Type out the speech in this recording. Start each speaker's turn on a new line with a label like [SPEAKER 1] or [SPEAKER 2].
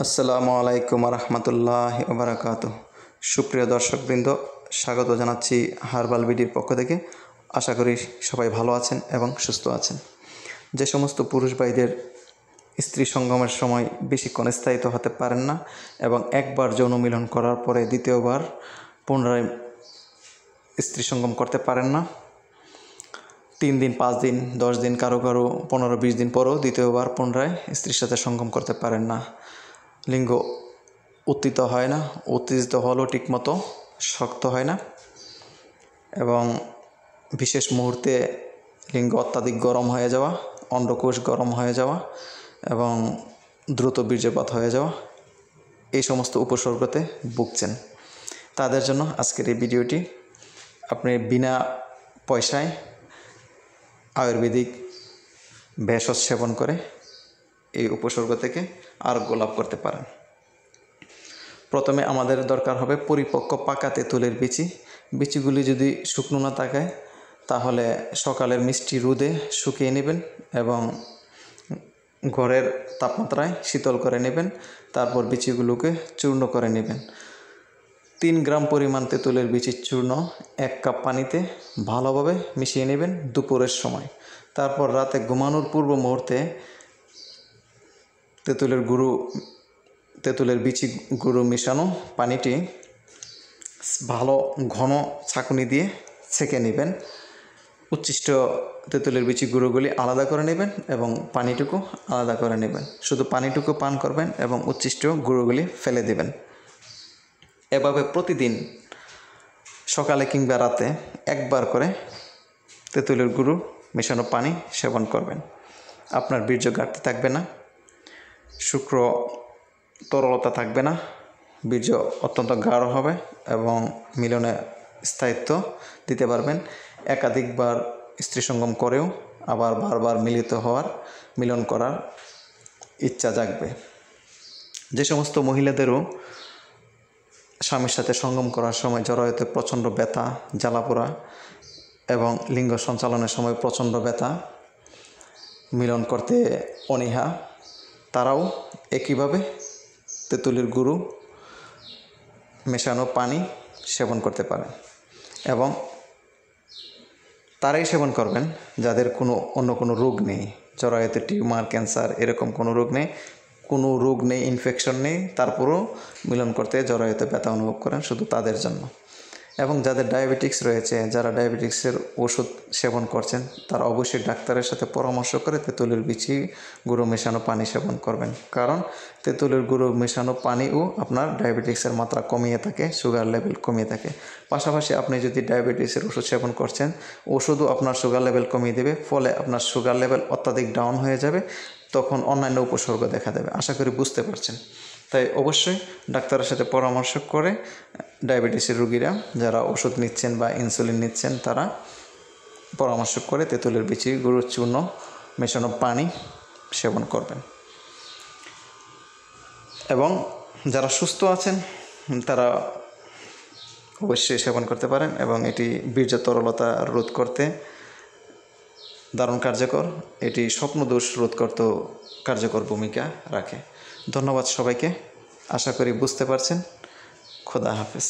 [SPEAKER 1] আসসালামু আলাইকুম রহমতুল্লাহি ওয়া বারাকাতুহু। সুপ্রিয় দর্শকবৃন্দ, স্বাগত জানাচ্ছি হার্বাল বিডির পক্ষ থেকে। আশা করি সবাই ভালো আছেন এবং সুস্থ আছেন। যে সমস্ত পুরুষ ভাইদের স্ত্রী সঙ্গমের সময় বেশিক্ষণ স্থায়িত হতে পারেন না এবং একবার যৌন মিলন করার পরে দ্বিতীয়বার পুনরায় স্ত্রী সঙ্গম করতে পারেন না, 3 দিন 5 দিন 10 দিন কারো 15-20 দিন পরও দ্বিতীয়বার পুনরায় স্ত্রীর সাথে সঙ্গম করতে পারেন না, লিঙ্গ উত্থিত হয় না, উত্তেজিত হলেও ঠিকমতো শক্ত হয় না এবং বিশেষ মুহূর্তে লিঙ্গ অত্যাধিক গরম হয়ে যাওয়া, অন্ডকোষ গরম হয়ে যাওয়া এবং দ্রুত বীর্যপাত হয়ে যাওয়া, এই সমস্ত উপসর্গতে ভুগছেন। তাদের জন্য আজকের এই ভিডিওটি। আপনি বিনা পয়সায় আয়ুর্বেদিক ভেষজ সেবন করে এই উপসর্গ থেকে আরোগ্য লাভ করতে পারেন। প্রথমে আমাদের দরকার হবে পরিপক্ক পাকা তেঁতুলের বিচিগুলি যদি শুকনো না থাকে তাহলে সকালের মিষ্টি রোদে শুকিয়ে নেবেন এবং ঘরের তাপমাত্রায় শীতল করে নেবেন। তারপর বিচিগুলোকে চূর্ণ করে নেবেন। 3 গ্রাম পরিমাণ তেঁতুলের বিচির চূর্ণ 1 কাপ পানিতে ভালোভাবে মিশিয়ে নেবেন দুপুরের সময়। তারপর রাতে ঘুমানোর পূর্ব মুহূর্তে তেঁতুলের বিচি গুঁড়ো মেশানো পানিটি ভালো ঘন ছাঁকুনি দিয়ে ছেঁকে নেবেন। উচ্ছিষ্ট তেঁতুলের বিচি গুঁড়োগুলি আলাদা করে নেবেন এবং পানিটুকু আলাদা করে নেবেন। শুধু পানিটুকু পান করবেন এবং উচ্ছিষ্ট গুঁড়োগুলি ফেলে দেবেন। এভাবে প্রতিদিন সকালে কিংবা রাতে একবার করে তেঁতুলের গুঁড়ো মেশানো পানি সেবন করবেন। আপনার বীর্য ঘাটতি থাকবে না, শুক্র তরলতা থাকবে না, বীর্য অত্যন্ত গাঢ় হবে এবং মিলনে স্থায়িত্ব দিতে পারবেন। একাধিকবার স্ত্রী সঙ্গম করেও আবার বারবার মিলন করার ইচ্ছা জাগবে। যে সমস্ত মহিলাদেরও স্বামীর সাথে সঙ্গম করার সময় জরায়ুতে প্রচণ্ড ব্যথা, জ্বালাপোড়া এবং লিঙ্গ সঞ্চালনের সময় প্রচণ্ড ব্যথা, মিলন করতে অনীহা, তারাও একইভাবে তেঁতুলের গুঁড়ো মেশানো পানি সেবন করতে পারেন এবং তারাই সেবন করবেন যাদের অন্য কোনো রোগ নেই, জরায়ুতে টিউমার, ক্যান্সার এরকম কোনো রোগ নেই, ইনফেকশন নেই, তারপরেও মিলন করতে জরায়ুতে ব্যথা অনুভব করেন, শুধু তাদের জন্য। এবং যাদের ডায়াবেটিক্স রয়েছে, যারা ডায়াবেটিক্সের ওষুধ সেবন করছেন, তারা অবশ্যই ডাক্তারের সাথে পরামর্শ করে তেঁতুলের বিচি গুঁড়ো মেশানো পানি সেবন করবেন। কারণ তেঁতুলের গুঁড়ো মেশানো পানিও আপনার ডায়াবেটিক্সের মাত্রা কমিয়ে থাকে, সুগার লেভেল কমিয়ে থাকে। পাশাপাশি আপনি যদি ডায়াবেটিক্সের ওষুধ সেবন করছেন, ওষুধও আপনার সুগার লেভেল কমিয়ে দেবে, ফলে আপনার সুগার লেভেল অত্যাধিক ডাউন হয়ে যাবে, তখন অন্যান্য উপসর্গ দেখা দেবে। আশা করি বুঝতে পারছেন। তাই অবশ্যই ডাক্তারের সাথে পরামর্শ করে ডায়াবেটিসের রোগীরা যারা ওষুধ নিচ্ছেন বা ইনসুলিন নিচ্ছেন, তারা পরামর্শ করে তেঁতুলের বিচি গুঁড়ো চূর্ণ মেশানো পানি সেবন করবেন। এবং যারা সুস্থ আছেন তারা অবশ্যই সেবন করতে পারেন এবং এটি বীর্য তরলতা রোধ করতে দারুণ কার্যকর। এটি স্বপ্নদোষ রোধ করতেও কার্যকর ভূমিকা রাখে। ধন্যবাদ সবাইকে। আশা করি বুঝতে পারছেন। খোদা হাফেজ।